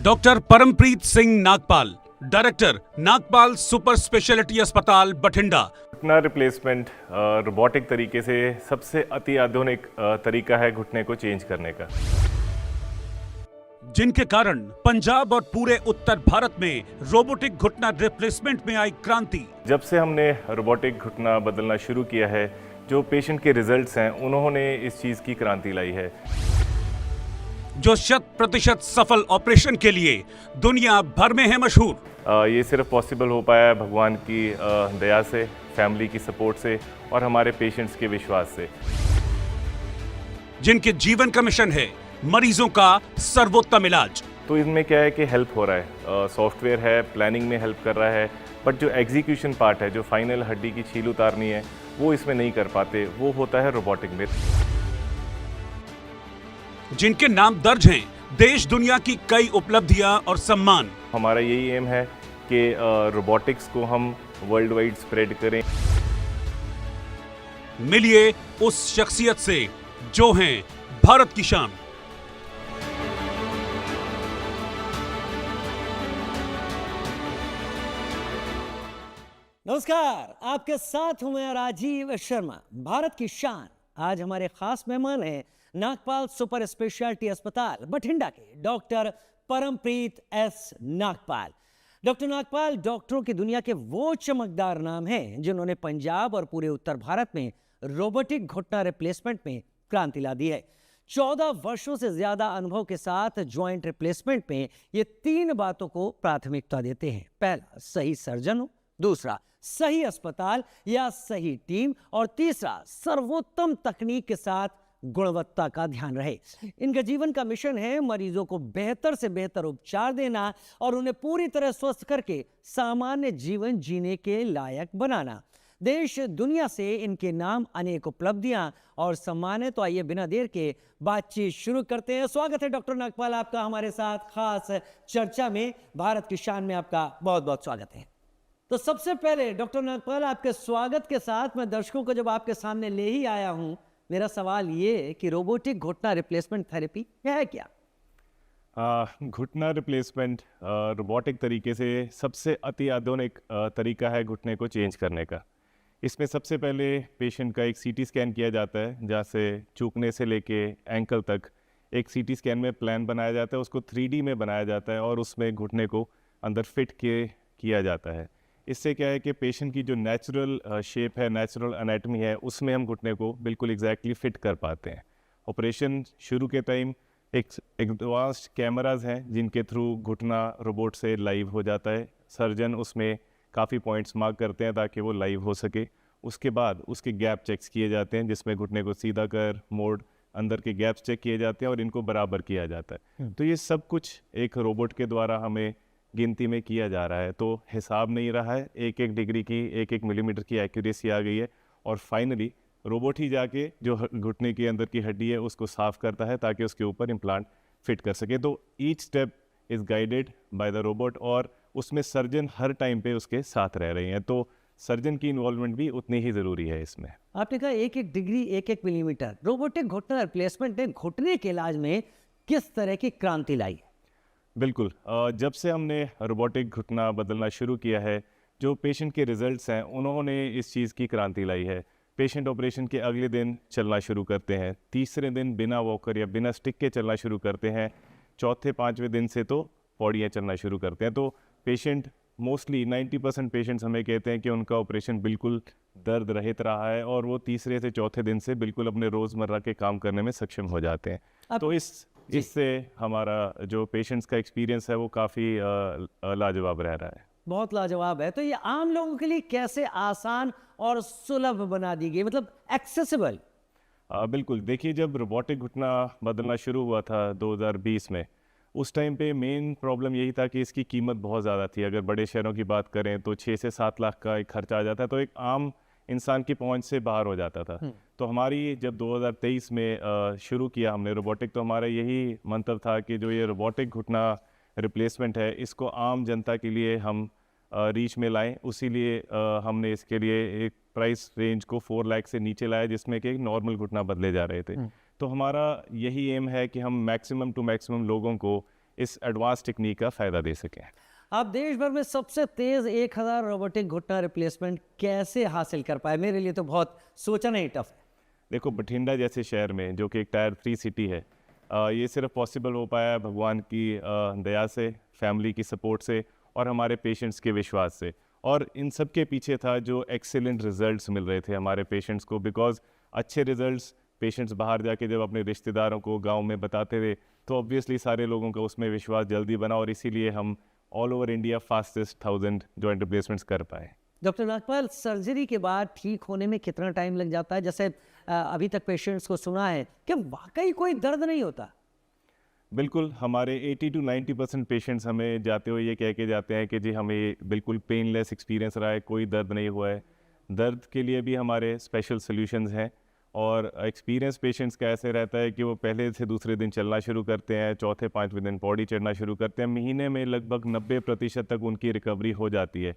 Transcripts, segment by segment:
Doctor Parampreet Singh Nagpal, director Nagpal super speciality अस्पताल बठिंडा। घुटना replacement robotic तरीके से सबसे अति आधुनिक तरीका है घुटने को चेंज करने का, जिनके कारण पंजाब और पूरे उत्तर भारत में रोबोटिक घुटना रिप्लेसमेंट में आई क्रांति। जब से हमने रोबोटिक घुटना बदलना शुरू किया है, जो पेशेंट के रिजल्ट्स हैं उन्होंने इस चीज़ की क्रांति लाई है। जो 100% सफल ऑपरेशन के लिए दुनिया भर में है मशहूर। ये सिर्फ पॉसिबल हो पाया है भगवान की दया से, फैमिली की सपोर्ट से और हमारे पेशेंट्स के विश्वास से, जिनके जीवन का मिशन है मरीजों का सर्वोत्तम इलाज। तो इनमें क्या है कि हेल्प हो रहा है, सॉफ्टवेयर है, प्लानिंग में हेल्प कर रहा है, बट जो एग्जीक्यूशन पार्ट है, जो फाइनल हड्डी की छील उतारनी है, वो इसमें नहीं कर पाते, वो होता है रोबोटिक में। जिनके नाम दर्ज हैं देश दुनिया की कई उपलब्धियां और सम्मान। हमारा यही एम है कि रोबोटिक्स को हम वर्ल्ड वाइड स्प्रेड करें। मिलिए उस शख्सियत से जो हैं भारत की शान। नमस्कार, आपके साथ हूं मैं राजीव शर्मा, भारत की शान। आज हमारे खास मेहमान हैं नागपाल सुपर स्पेशलिटी अस्पताल बठिंडा के doctor Parampreet S Nagpal. Doctor Nagpal डॉक्टरों की दुनिया के वो चमकदार नाम हैं जिन्होंने पंजाब और पूरे उत्तर भारत में रोबोटिक घुटना रिप्लेसमेंट में क्रांति ला दी है। 14 वर्षों से ज्यादा अनुभव के साथ ज्वाइंट रिप्लेसमेंट में ये 3 बातों को प्राथमिकता देते हैं। पहला, सही सर्जन हो, दूसरा, सही अस्पताल या सही टीम, और तीसरा, सर्वोत्तम तकनीक के साथ गुणवत्ता का ध्यान रहे। इनका जीवन का मिशन है मरीजों को बेहतर से बेहतर उपचार देना और उन्हें पूरी तरह स्वस्थ करके सामान्य जीवन जीने के लायक बनाना। देश दुनिया से इनके नाम अनेक उपलब्धियां और सम्मान है। तो आइए बिना देर के बातचीत शुरू करते हैं। स्वागत है डॉक्टर नागपाल आपका हमारे साथ खास चर्चा में। भारत की शान में आपका बहुत बहुत स्वागत है। तो सबसे पहले डॉक्टर नागपाल, आपके स्वागत के साथ मैं दर्शकों को जब आपके सामने ले ही आया हूं, मेरा सवाल ये है कि रोबोटिक घुटना रिप्लेसमेंट थेरेपी है क्या? घुटना रिप्लेसमेंट रोबोटिक तरीके से सबसे अति आधुनिक तरीका है घुटने को चेंज करने का। इसमें सबसे पहले पेशेंट का एक सीटी स्कैन किया जाता है, जहाँ से चूकने से लेके एंकल तक एक सीटी स्कैन में प्लान बनाया जाता है, उसको 3D में बनाया जाता है और उसमें घुटने को अंदर फिट किया जाता है। इससे क्या है कि पेशेंट की जो नेचुरल शेप है, नेचुरल एनाटमी है, उसमें हम घुटने को बिल्कुल एग्जैक्टली फिट कर पाते हैं। ऑपरेशन शुरू के टाइम एक एडवांस्ड कैमराज हैं जिनके थ्रू घुटना रोबोट से लाइव हो जाता है। सर्जन उसमें काफ़ी पॉइंट्स मार्क करते हैं ताकि वो लाइव हो सके। उसके बाद उसके गैप चेक्स किए जाते हैं, जिसमें घुटने को सीधा कर, मोड़, अंदर के गैप्स चेक किए जाते हैं और इनको बराबर किया जाता है। तो ये सब कुछ एक रोबोट के द्वारा हमें गिनती में किया जा रहा है, तो हिसाब नहीं रहा है। 1-1 डिग्री की, 1-1 मिलीमीटर की एक्यूरेसी आ गई है और फाइनली रोबोट ही जाके जो घुटने के अंदर की हड्डी है उसको साफ करता है ताकि उसके ऊपर इम्प्लांट फिट कर सके। तो each step is guided by the robot और उसमें सर्जन हर टाइम पे उसके साथ रह रहे हैं, तो सर्जन की इन्वॉल्वमेंट भी उतनी ही ज़रूरी है इसमें। आपने कहा 1-1 डिग्री, 1-1 मिलीमीटर। रोबोटिक घुटना रिप्लेसमेंट ने घुटने के इलाज में किस तरह की क्रांति लाई? बिल्कुल, जब से हमने रोबोटिक घुटना बदलना शुरू किया है, जो पेशेंट के रिजल्ट्स हैं उन्होंने इस चीज़ की क्रांति लाई है। पेशेंट ऑपरेशन के अगले दिन चलना शुरू करते हैं, तीसरे दिन बिना वॉकर या बिना स्टिक के चलना शुरू करते हैं, चौथे 5वें दिन से तो पौड़ियाँ चलना शुरू करते हैं। तो पेशेंट मोस्टली 90% पेशेंट्स हमें कहते हैं कि उनका ऑपरेशन बिल्कुल दर्द रहित रहा है और वो तीसरे से चौथे दिन से बिल्कुल अपने रोज़मर्रा के काम करने में सक्षम हो जाते हैं। तो इससे हमारा जो पेशेंट्स का एक्सपीरियंस है वो काफ़ी लाजवाब रह रहा है। बहुत लाजवाब है। तो ये आम लोगों के लिए कैसे आसान और सुलभ बना दी गई, मतलब एक्सेसिबल? बिल्कुल, देखिए जब रोबोटिक घुटना बदलना शुरू हुआ था 2020 में, उस टाइम पे मेन प्रॉब्लम यही था कि इसकी कीमत बहुत ज़्यादा थी। अगर बड़े शहरों की बात करें तो 6 से 7 लाख का एक खर्चा आ जाता है, तो एक आम इंसान की पहुंच से बाहर हो जाता था। तो हमारी जब 2023 में शुरू किया हमने रोबोटिक, तो हमारा यही मंतव्य था कि जो ये रोबोटिक घुटना रिप्लेसमेंट है इसको आम जनता के लिए हम रीच में लाएं। उसी लिए हमने इसके लिए एक प्राइस रेंज को 4 लाख से नीचे लाया, जिसमें कि नॉर्मल घुटना बदले जा रहे थे। तो हमारा यही एम है कि हम मैक्सिमम टू मैक्सिमम लोगों को इस एडवांस टेक्निक का फ़ायदा दे सकें। आप देश भर में सबसे तेज 1000 रोबोटिक घुटना रिप्लेसमेंट कैसे हासिल कर पाए? मेरे लिए तो बहुत सोचना ही टफ है। देखो, बठिंडा जैसे शहर में, जो कि एक टायर 3 सिटी है, ये सिर्फ पॉसिबल हो पाया भगवान की दया से, फैमिली की सपोर्ट से और हमारे पेशेंट्स के विश्वास से। और इन सब के पीछे था जो एक्सीलेंट रिजल्ट्स मिल रहे थे हमारे पेशेंट्स को, बिकॉज अच्छे रिजल्ट्स पेशेंट्स बाहर जाके जब अपने रिश्तेदारों को गांव में बताते थे तो ऑब्वियसली सारे लोगों का उसमें विश्वास जल्दी बना और इसीलिए हम all over India fastest 1000 joint replacements कर पाए। डॉक्टर नागपाल, सर्जरी के बाद ठीक होने में कितना टाइम लग जाता है? जैसे अभी तक पेशेंट्स को सुना है कि वाकई कोई दर्द नहीं होता। बिल्कुल, हमारे 80 to 90% पेशेंट्स हमें जाते हुए ये कह के जाते हैं कि जी हमें बिल्कुल पेनलेस एक्सपीरियंस रहा है, कोई दर्द नहीं हुआ है। दर्द के लिए भी हमारे स्पेशल सॉल्यूशंस हैं और एक्सपीरियंस पेशेंट्स का ऐसे रहता है कि वो पहले से दूसरे दिन चलना शुरू करते हैं, चौथे पाँचवें दिन पौड़ी चढ़ना शुरू करते हैं। महीने में लगभग 90% तक उनकी रिकवरी हो जाती है।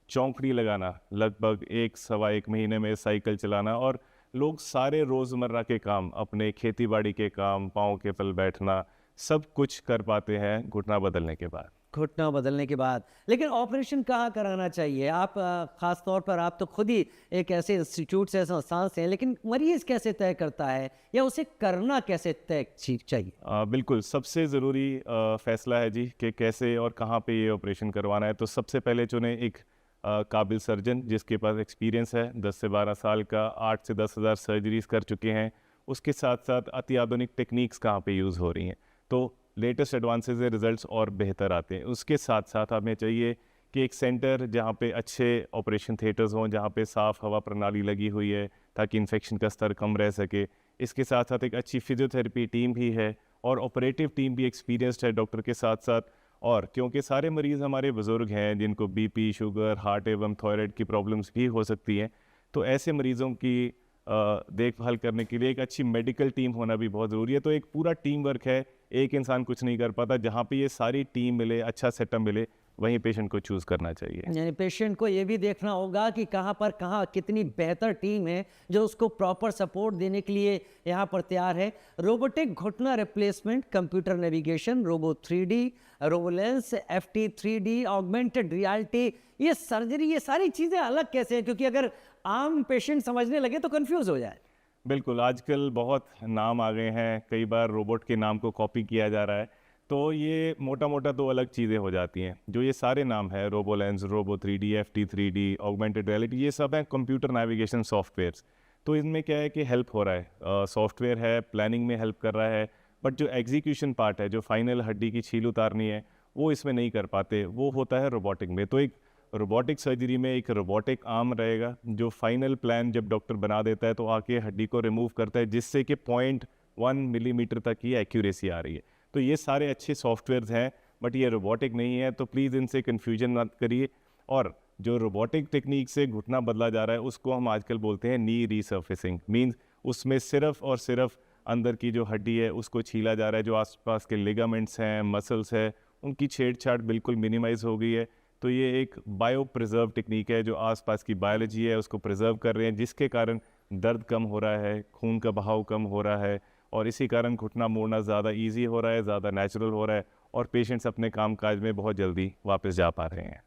चौंकड़ी लगाना, लगभग 1-1.25 महीने में साइकिल चलाना और लोग सारे रोज़मर्रा के काम, अपने खेती बाड़ी के काम, पाँव के बल बैठना, सब कुछ कर पाते हैं घुटना बदलने के बाद। घुटना बदलने के बाद। लेकिन ऑपरेशन कहाँ कराना चाहिए? आप ख़ास तौर पर आप तो खुद ही एक ऐसे इंस्टीट्यूट से, संस्थान से हैं, लेकिन मरीज़ कैसे तय करता है या उसे करना कैसे तय चाहिए? बिल्कुल, सबसे ज़रूरी फ़ैसला है जी कि कैसे और कहाँ पे ये ऑपरेशन करवाना है। तो सबसे पहले चुनें एक काबिल सर्जन जिसके पास एक्सपीरियंस है, 10 से 12 साल का, 8 से 10 हज़ार सर्जरीज़ कर चुके हैं। उसके साथ साथ अति आधुनिक टेक्निक्स कहाँ पे यूज़ हो रही हैं, तो लेटेस्ट एडवांसेस से रिजल्ट्स और बेहतर आते हैं। उसके साथ साथ हमें चाहिए कि एक सेंटर जहाँ पे अच्छे ऑपरेशन थिएटर्स हों, जहाँ पे साफ़ हवा प्रणाली लगी हुई है ताकि इन्फेक्शन का स्तर कम रह सके। इसके साथ साथ एक अच्छी फिजियोथेरेपी टीम भी है और ऑपरेटिव टीम भी एक्सपीरियंस्ड है डॉक्टर के साथ साथ। और क्योंकि सारे मरीज़ हमारे बुज़ुर्ग हैं जिनको बीपी, शुगर, हार्ट एवं थायराइड की प्रॉब्लम्स भी हो सकती हैं, तो ऐसे मरीज़ों की देखभाल करने के लिए एक अच्छी मेडिकल टीम होना भी बहुत ज़रूरी है। तो एक पूरा टीम वर्क है, एक इंसान कुछ नहीं कर पाता। जहाँ पे ये सारी टीम मिले, अच्छा सेटअप मिले, वहीं पेशेंट को चूज़ करना चाहिए। यानी पेशेंट को ये भी देखना होगा कि कहाँ कितनी बेहतर टीम है जो उसको प्रॉपर सपोर्ट देने के लिए यहाँ पर तैयार है। रोबोटिक घुटना replacement, computer navigation, robo 3D, रोबोलेंस, FT 3D, ऑगमेंटेड रियलिटी, ये सर्जरी, ये सारी चीज़ें अलग कैसे हैं? क्योंकि अगर आम पेशेंट समझने लगे तो कंफ्यूज हो जाए। बिल्कुल, आजकल बहुत नाम आ गए हैं, कई बार रोबोट के नाम को कॉपी किया जा रहा है, तो ये मोटा मोटा तो अलग चीज़ें हो जाती हैं। जो ये सारे नाम हैं, Robolens, robo 3D, FT 3D, augmented reality, ये सब हैं कंप्यूटर नेविगेशन सॉफ्टवेयर्स। तो इनमें क्या है कि हेल्प हो रहा है, सॉफ्टवेयर है, प्लानिंग में हेल्प कर रहा है, बट जो एग्जीक्यूशन पार्ट है, जो फाइनल हड्डी की छील उतारनी है, वो इसमें नहीं कर पाते, वो होता है रोबोटिक में। तो एक रोबोटिक सर्जरी में एक रोबोटिक आर्म रहेगा जो फाइनल प्लान जब डॉक्टर बना देता है तो आके हड्डी को रिमूव करता है, जिससे कि 0.1 मिलीमीटर तक की एक्यूरेसी आ रही है। तो ये सारे अच्छे सॉफ्टवेयर्स हैं, बट ये रोबोटिक नहीं है, तो प्लीज़ इनसे कन्फ्यूजन मत करिए। और जो रोबोटिक टेक्निक से घुटना बदला जा रहा है उसको हम आजकल बोलते हैं नी रीसर्फेसिंग। मीन्स उसमें सिर्फ और सिर्फ अंदर की जो हड्डी है उसको छीला जा रहा है, जो आसपास के लिगामेंट्स हैं, मसल्स है, उनकी छेड़छाड़ बिल्कुल मिनिमाइज हो गई है। तो ये एक बायो प्रिजर्व टेक्निक है, जो आसपास की बायोलॉजी है उसको प्रिजर्व कर रहे हैं, जिसके कारण दर्द कम हो रहा है, खून का बहाव कम हो रहा है और इसी कारण घुटना मोड़ना ज़्यादा इजी हो रहा है, ज़्यादा नेचुरल हो रहा है और पेशेंट्स अपने काम काज में बहुत जल्दी वापस जा पा रहे हैं।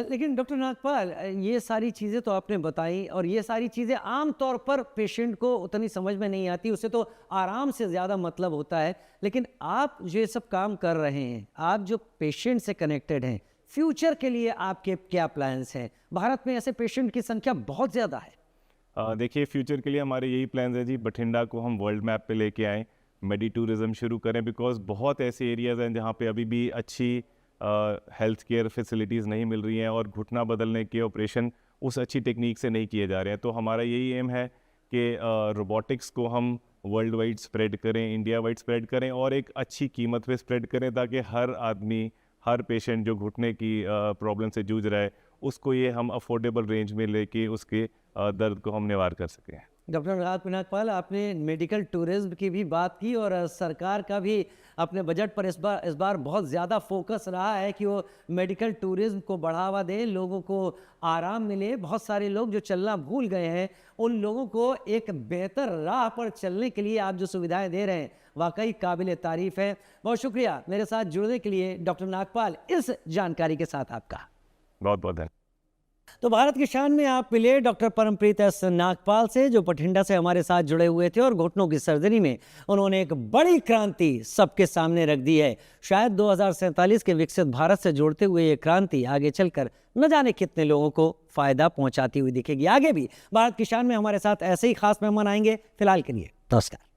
लेकिन डॉक्टर नागपाल, ये सारी चीज़ें तो आपने बताई और ये सारी चीज़ें आम तौर पर पेशेंट को उतनी समझ में नहीं आती, उसे तो आराम से ज़्यादा मतलब होता है। लेकिन आप जो ये सब काम कर रहे हैं, आप जो पेशेंट से कनेक्टेड हैं, फ्यूचर के लिए आपके क्या प्लान्स हैं? भारत में ऐसे पेशेंट की संख्या बहुत ज़्यादा है। देखिए, फ्यूचर के लिए हमारे यही प्लान्स हैं जी, बठिंडा को हम वर्ल्ड मैप पे लेके आएँ, मेडी टूरिज़्म शुरू करें, बिकॉज बहुत ऐसे एरियाज़ हैं जहाँ पे अभी भी अच्छी हेल्थ केयर फैसिलिटीज़ नहीं मिल रही हैं और घुटना बदलने के ऑपरेशन उस अच्छी टेक्निक से नहीं किए जा रहे हैं। तो हमारा यही एम है कि रोबोटिक्स को हम वर्ल्ड वाइड स्प्रेड करें, इंडिया वाइड स्प्रेड करें और एक अच्छी कीमत पे स्प्रेड करें, ताकि हर आदमी, हर पेशेंट जो घुटने की प्रॉब्लम से जूझ रहा है उसको ये हम अफोर्डेबल रेंज में लेके उसके दर्द को हम निवार कर सकें। डॉक्टर अनुराग नागपाल, आपने मेडिकल टूरिज्म की भी बात की और सरकार का भी अपने बजट पर इस बार बहुत ज़्यादा फोकस रहा है कि वो मेडिकल टूरिज्म को बढ़ावा दे, लोगों को आराम मिले। बहुत सारे लोग जो चलना भूल गए हैं उन लोगों को एक बेहतर राह पर चलने के लिए आप जो सुविधाएं दे रहे हैं वाकई काबिल तारीफ है। बहुत शुक्रिया मेरे साथ जुड़ने के लिए डॉक्टर नागपाल, इस जानकारी के साथ आपका बहुत बहुत धन्यवाद। तो भारत की शान में आप मिले डॉक्टर परमप्रीत एस नागपाल से, जो बठिंडा से हमारे साथ जुड़े हुए थे और घुटनों की सर्जरी में उन्होंने एक बड़ी क्रांति सबके सामने रख दी है। शायद 2047 के विकसित भारत से जोड़ते हुए ये क्रांति आगे चलकर न जाने कितने लोगों को फायदा पहुंचाती हुई दिखेगी। आगे भी भारत की शान में हमारे साथ ऐसे ही खास मेहमान आएंगे। फिलहाल के लिए नमस्कार।